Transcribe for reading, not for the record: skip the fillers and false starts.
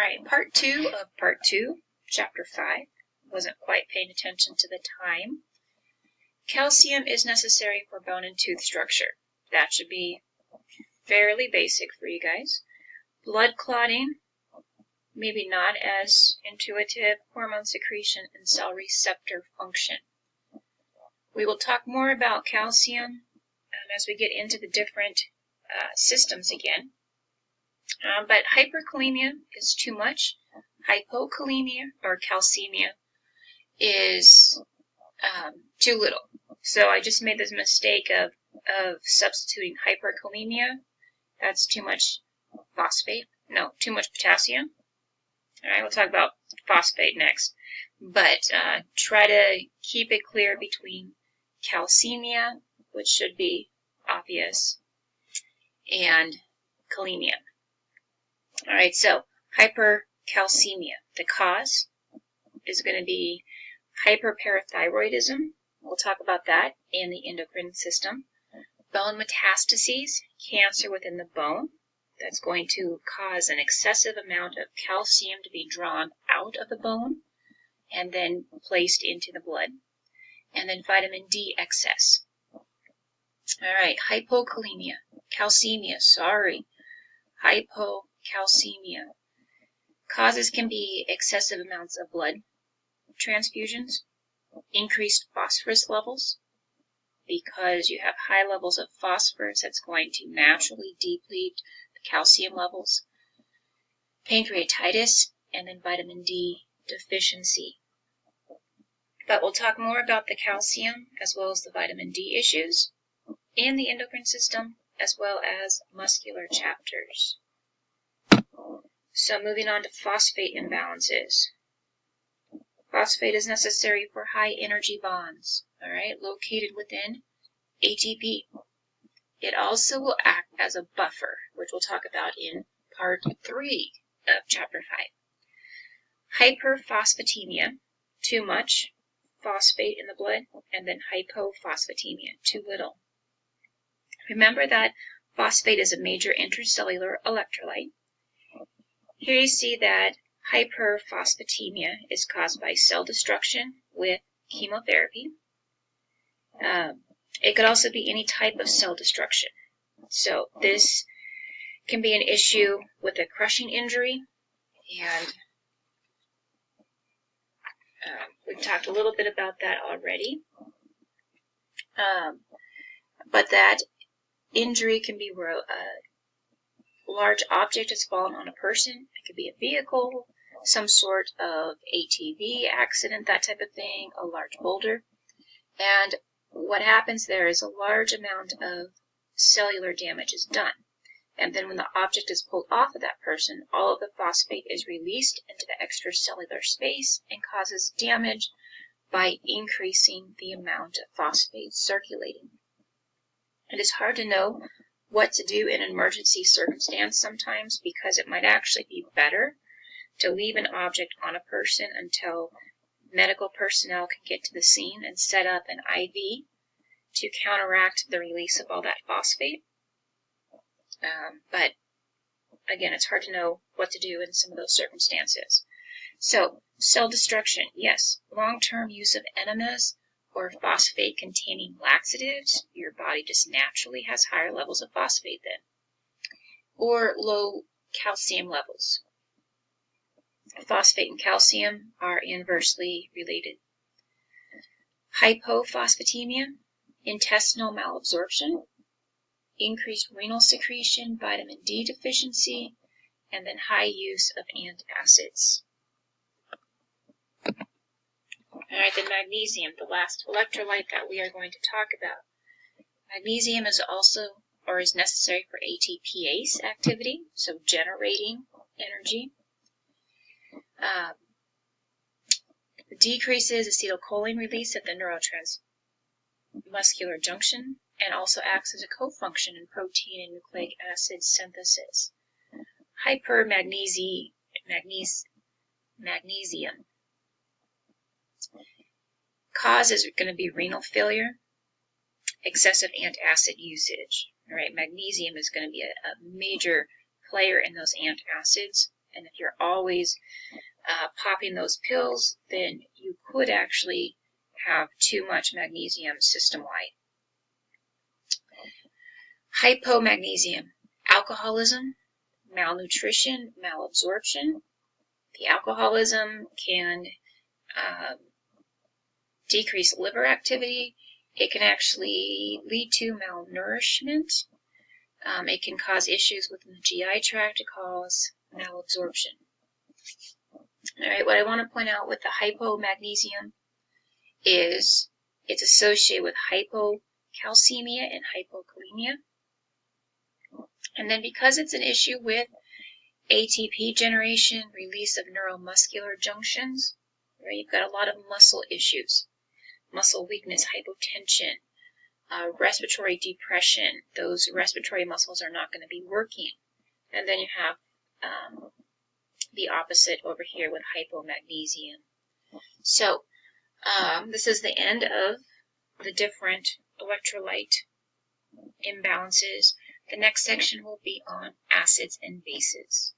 Alright, part 2 of part 2, chapter 5. Wasn't quite paying attention to the time. Calcium is necessary for bone and tooth structure. That should be fairly basic for you guys. Blood clotting, maybe not as intuitive. Hormone secretion and cell receptor function. We will talk more about calcium as we get into the different systems again. But hyperkalemia is too much. Hypokalemia or calcemia is too little. So I just made this mistake of substituting hyperkalemia. That's too much phosphate. No, too much potassium. All right, we'll talk about phosphate next. But try to keep it clear between calcemia, which should be obvious, and kalemia. All right, so hypercalcemia. The cause is going to be hyperparathyroidism. We'll talk about that in the endocrine system. Bone metastases, cancer within the bone. That's going to cause an excessive amount of calcium to be drawn out of the bone and then placed into the blood. And then vitamin D excess. All right, hypokalemia, calcemia, hypocalcemia. Causes can be excessive amounts of blood transfusions, increased phosphorus levels, because you have high levels of phosphorus that's going to naturally deplete the calcium levels, pancreatitis, and then vitamin D deficiency. But we'll talk more about the calcium as well as the vitamin D issues in the endocrine system as well as muscular chapters. So moving on to phosphate imbalances. Phosphate is necessary for high energy bonds, all right, located within ATP. It also will act as a buffer, which we'll talk about in part 3 of chapter 5. Hyperphosphatemia, too much phosphate in the blood, and then hypophosphatemia, too little. Remember that phosphate is a major intracellular electrolyte. Here you see that hyperphosphatemia is caused by cell destruction with chemotherapy. It could also be any type of cell destruction. So this can be an issue with a crushing injury, and we've talked a little bit about that already. But that injury can be where a large object has fallen on a person. It could be a vehicle, some sort of ATV accident, that type of thing, a large boulder. And what happens there is a large amount of cellular damage is done. And then when the object is pulled off of that person, all of the phosphate is released into the extracellular space and causes damage by increasing the amount of phosphate circulating. It is hard to know what to do in an emergency circumstance sometimes, because it might actually be better to leave an object on a person until medical personnel can get to the scene and set up an IV to counteract the release of all that phosphate. But again, it's hard to know what to do in some of those circumstances. So, cell destruction, yes. Long-term use of enemas or phosphate-containing laxatives, your body just naturally has higher levels of phosphate then. Or low calcium levels. Phosphate and calcium are inversely related. Hypophosphatemia, intestinal malabsorption, increased renal secretion, vitamin D deficiency, and then high use of antacids. All right, then magnesium, the last electrolyte that we are going to talk about. Magnesium is also, or is necessary for ATPase activity, so generating energy. Decreases acetylcholine release at the neuromuscular junction, and also acts as a co-function in protein and nucleic acid synthesis. Hypermagnesium. Cause is going to be renal failure, excessive antacid usage. All right, magnesium is going to be a major player in those antacids And if you're always popping those pills, then you could actually have too much magnesium system-wide. Hypomagnesium, alcoholism, malnutrition, malabsorption. The alcoholism can decrease liver activity. It can actually lead to malnourishment. It can cause issues within the GI tract to cause malabsorption. All right, what I want to point out with the hypomagnesemia is it's associated with hypocalcemia and hypokalemia. And then because it's an issue with ATP generation, release of neuromuscular junctions, right, you've got a lot of muscle issues, muscle weakness, hypotension, respiratory depression. Those respiratory muscles are not going to be working. And then you have the opposite over here with hypomagnesemia. So this is the end of the different electrolyte imbalances. The next section will be on acids and bases.